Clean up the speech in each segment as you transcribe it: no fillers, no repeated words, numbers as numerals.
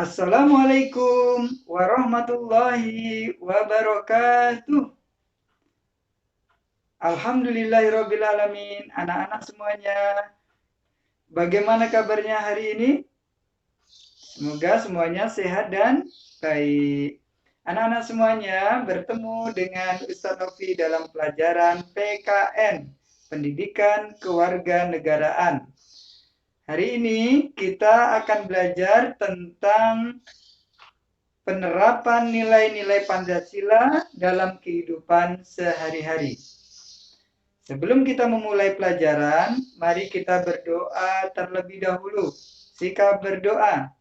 Assalamualaikum warahmatullahi wabarakatuh. Alhamdulillahirabbil alamin. Anak-anak semuanya, bagaimana kabarnya hari ini? Semoga semuanya sehat dan baik. Anak-anak semuanya bertemu dengan Ustaz Novi dalam pelajaran PKN, Pendidikan Kewarganegaraan. Hari ini kita akan belajar tentang penerapan nilai-nilai Pancasila dalam kehidupan sehari-hari. Sebelum kita memulai pelajaran, mari kita berdoa terlebih dahulu. Sikap berdoa.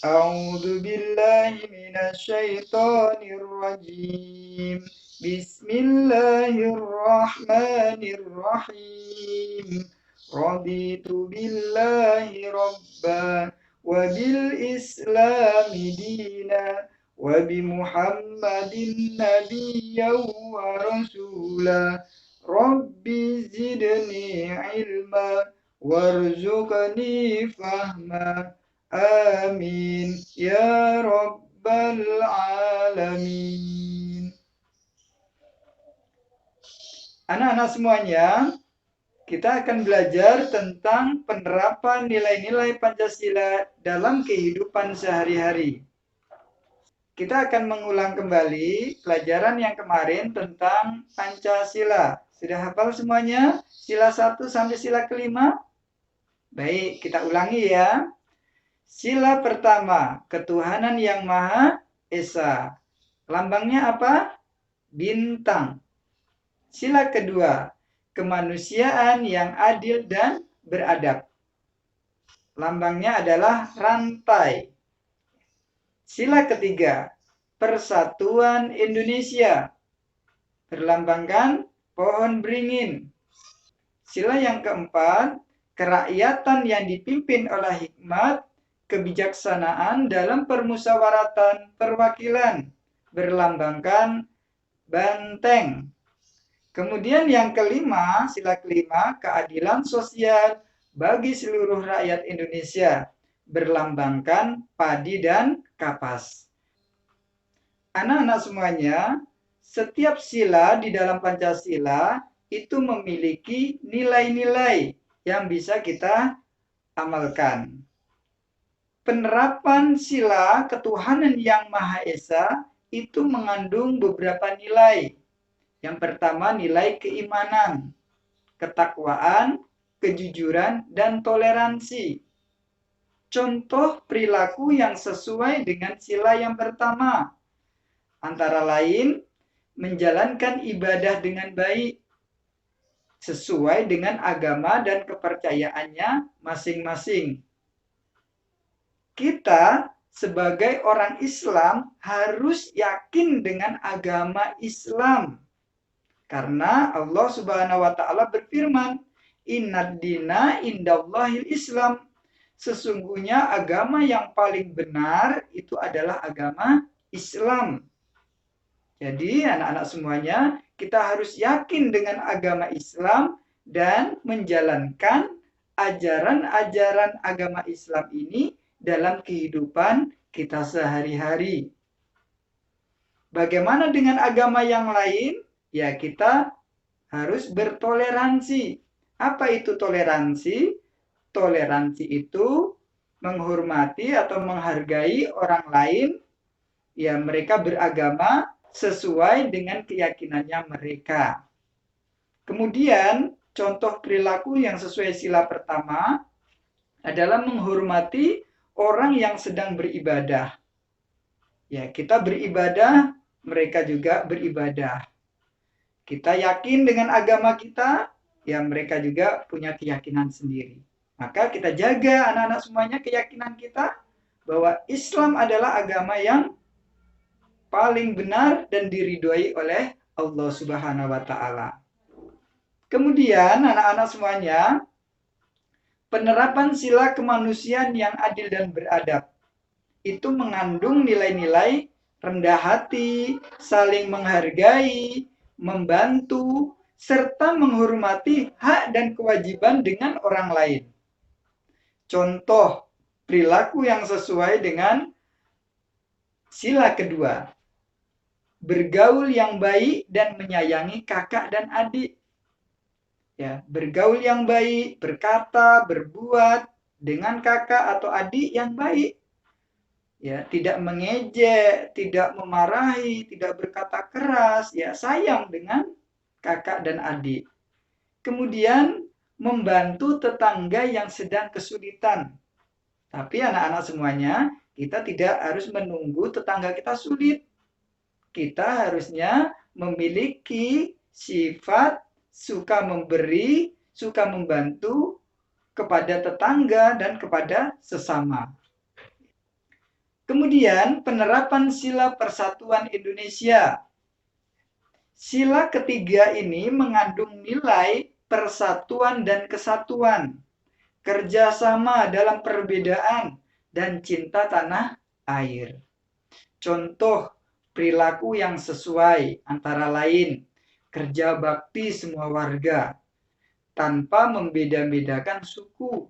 A'udzu billahi minasyaitonir rajim. Bismillahirrahmanirrahim. Raditu billahi rabba wa bil islami dina wa bi Muhammadin nabiyyan wa rasula. Rabbi zidni ilma warzuqni fahma. Amin ya rabbal alamin. Anak-anak semuanya, kita akan belajar tentang penerapan nilai-nilai Pancasila dalam kehidupan sehari-hari. Kita akan mengulang kembali pelajaran yang kemarin tentang Pancasila. Sudah hafal semuanya? Sila 1 sampai sila kelima? Baik, kita ulangi ya. Sila pertama, ketuhanan yang Maha Esa. Lambangnya apa? Bintang. Sila kedua, kemanusiaan yang adil dan beradab. Lambangnya adalah rantai. Sila ketiga, persatuan Indonesia. Berlambangkan pohon beringin. Sila yang keempat, kerakyatan yang dipimpin oleh hikmat, kebijaksanaan dalam permusyawaratan perwakilan. Berlambangkan banteng. Kemudian yang kelima, sila kelima, keadilan sosial bagi seluruh rakyat Indonesia. Berlambangkan padi dan kapas. Anak-anak semuanya, setiap sila di dalam Pancasila itu memiliki nilai-nilai yang bisa kita amalkan. Penerapan sila ketuhanan yang Maha Esa itu mengandung beberapa nilai. Yang pertama, nilai keimanan, ketakwaan, kejujuran, dan toleransi. Contoh perilaku yang sesuai dengan sila yang pertama, antara lain menjalankan ibadah dengan baik, sesuai dengan agama dan kepercayaannya masing-masing. Kita sebagai orang Islam harus yakin dengan agama Islam. Karena Allah Subhanahu wa taala berfirman, "Innad dina indallahil Islam." Sesungguhnya agama yang paling benar itu adalah agama Islam. Jadi anak-anak semuanya, kita harus yakin dengan agama Islam dan menjalankan ajaran-ajaran agama Islam ini dalam kehidupan kita sehari-hari. Bagaimana dengan agama yang lain? Ya, kita harus bertoleransi. Apa itu toleransi? Toleransi itu menghormati atau menghargai orang lain, ya mereka beragama sesuai dengan keyakinannya mereka. Kemudian, contoh perilaku yang sesuai sila pertama adalah menghormati orang yang sedang beribadah. Ya, kita beribadah, mereka juga beribadah. Kita yakin dengan agama kita, ya mereka juga punya keyakinan sendiri. Maka kita jaga anak-anak semuanya keyakinan kita bahwa Islam adalah agama yang paling benar dan diridhoi oleh Allah Subhanahu wa taala. Kemudian anak-anak semuanya, penerapan sila kemanusiaan yang adil dan beradab itu mengandung nilai-nilai rendah hati, saling menghargai, membantu, serta menghormati hak dan kewajiban dengan orang lain. Contoh perilaku yang sesuai dengan sila kedua. Bergaul yang baik dan menyayangi kakak dan adik. Ya, bergaul yang baik, berkata, berbuat dengan kakak atau adik yang baik. Ya, tidak mengejek, tidak memarahi, tidak berkata keras, ya sayang dengan kakak dan adik. Kemudian membantu tetangga yang sedang kesulitan. Tapi anak-anak semuanya, kita tidak harus menunggu tetangga kita sulit. Kita harusnya memiliki sifat suka memberi, suka membantu kepada tetangga dan kepada sesama. Kemudian penerapan sila persatuan Indonesia. Sila ketiga ini mengandung nilai persatuan dan kesatuan, kerjasama dalam perbedaan, dan cinta tanah air. Contoh perilaku yang sesuai antara lain kerja bakti semua warga tanpa membeda-bedakan suku.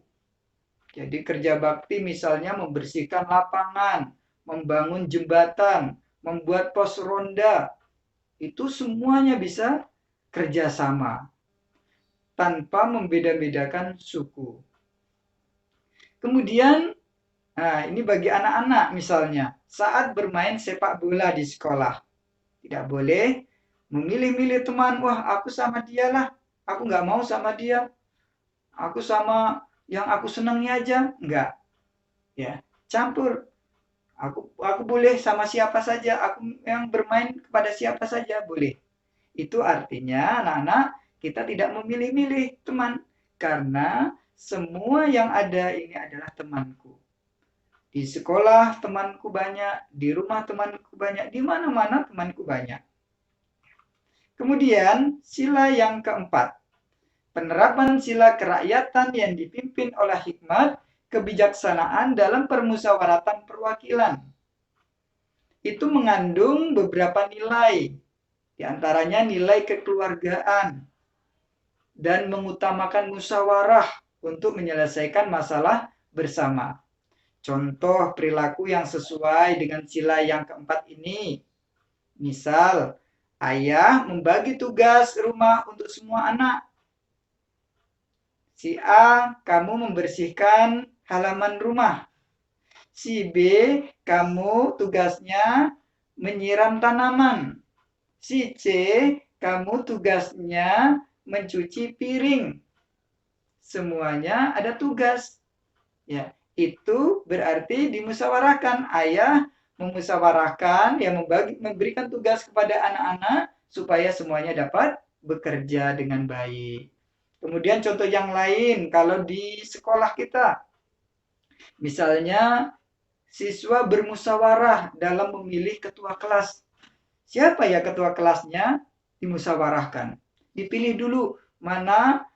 Jadi kerja bakti misalnya membersihkan lapangan, membangun jembatan, membuat pos ronda, itu semuanya bisa kerjasama tanpa membeda-bedakan suku. Kemudian, nah ini bagi anak-anak misalnya, saat bermain sepak bola di sekolah, tidak boleh memilih-milih teman, wah aku sama dia lah, aku nggak mau sama dia, aku sama yang aku senangi aja, enggak. Ya, campur. Aku boleh sama siapa saja, aku yang bermain kepada siapa saja boleh. Itu artinya anak-anak kita tidak memilih-milih teman karena semua yang ada ini adalah temanku. Di sekolah temanku banyak, di rumah temanku banyak, di mana-mana temanku banyak. Kemudian sila yang keempat, penerapan sila kerakyatan yang dipimpin oleh hikmat, kebijaksanaan dalam permusyawaratan perwakilan. Itu mengandung beberapa nilai, di antaranya nilai kekeluargaan dan mengutamakan musyawarah untuk menyelesaikan masalah bersama. Contoh perilaku yang sesuai dengan sila yang keempat ini. Misal, ayah membagi tugas rumah untuk semua anak. Si A, kamu membersihkan halaman rumah. Si B, kamu tugasnya menyiram tanaman. Si C, kamu tugasnya mencuci piring. Semuanya ada tugas. Ya, itu berarti dimusyawarahkan. Ayah memusyawarahkan, ya memberikan tugas kepada anak-anak supaya semuanya dapat bekerja dengan baik. Kemudian contoh yang lain, kalau di sekolah kita, misalnya siswa bermusyawarah dalam memilih ketua kelas. Siapa ya ketua kelasnya? Dimusyawarahkan. Dipilih dulu mana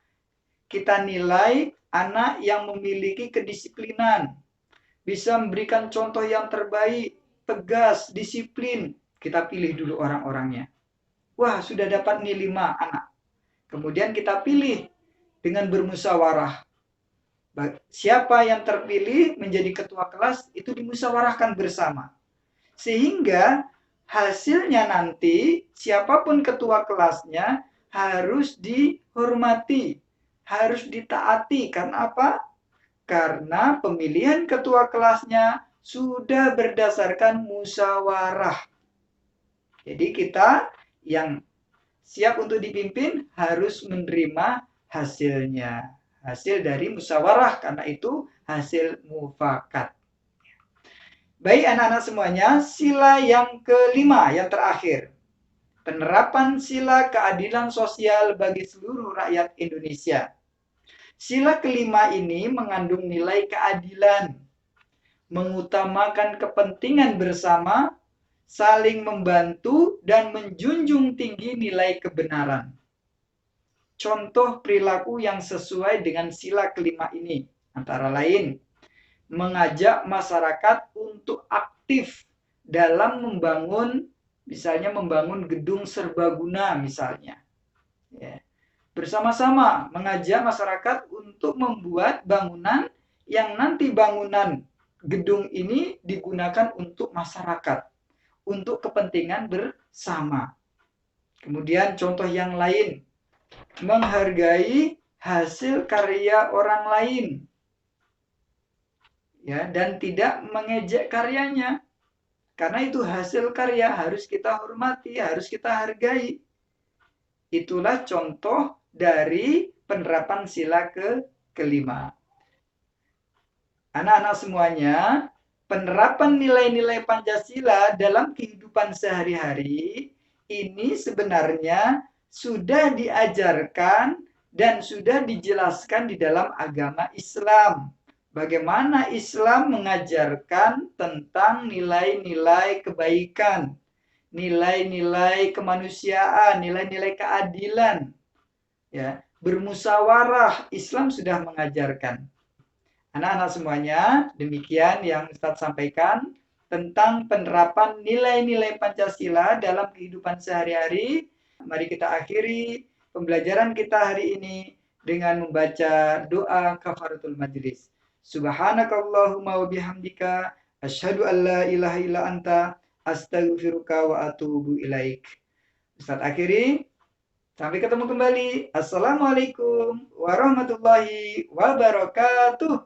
kita nilai anak yang memiliki kedisiplinan, bisa memberikan contoh yang terbaik, tegas, disiplin. Kita pilih dulu orang-orangnya. Wah, sudah dapat nilai 5 anak. Kemudian kita pilih dengan bermusyawarah. Siapa yang terpilih menjadi ketua kelas itu dimusyawarahkan bersama. Sehingga hasilnya nanti siapapun ketua kelasnya harus dihormati, harus ditaati. Karena apa? Karena pemilihan ketua kelasnya sudah berdasarkan musyawarah. Jadi kita yang siap untuk dipimpin harus menerima hasilnya. Hasil dari musyawarah, karena itu hasil mufakat. Baik anak-anak semuanya, sila yang kelima, yang terakhir. Penerapan sila keadilan sosial bagi seluruh rakyat Indonesia. Sila kelima ini mengandung nilai keadilan, mengutamakan kepentingan bersama, saling membantu, dan menjunjung tinggi nilai kebenaran. Contoh perilaku yang sesuai dengan sila kelima ini, antara lain, mengajak masyarakat untuk aktif dalam membangun, misalnya membangun gedung serbaguna misalnya. Ya. Bersama-sama mengajak masyarakat untuk membuat bangunan yang nanti bangunan gedung ini digunakan untuk masyarakat, untuk kepentingan bersama. Kemudian contoh yang lain, menghargai hasil karya orang lain, ya, dan tidak mengejek karyanya. Karena itu hasil karya, harus kita hormati, harus kita hargai. Itulah contoh dari penerapan sila kelima. Anak-anak semuanya, penerapan nilai-nilai Pancasila dalam kehidupan sehari-hari ini sebenarnya sudah diajarkan dan sudah dijelaskan di dalam agama Islam. Bagaimana Islam mengajarkan tentang nilai-nilai kebaikan, nilai-nilai kemanusiaan, nilai-nilai keadilan, ya, bermusyawarah. Islam sudah mengajarkan. Anak-anak semuanya, demikian yang Ustadz sampaikan tentang penerapan nilai-nilai Pancasila dalam kehidupan sehari-hari. Mari kita akhiri pembelajaran kita hari ini dengan membaca doa kafaratul majlis. Subhanakallahumma wa bihamdika asyhadu an la ilaha illa anta astaghfiruka wa atubu ilaik. Ustadz akhiri. Sampai ketemu kembali. Assalamualaikum warahmatullahi wabarakatuh.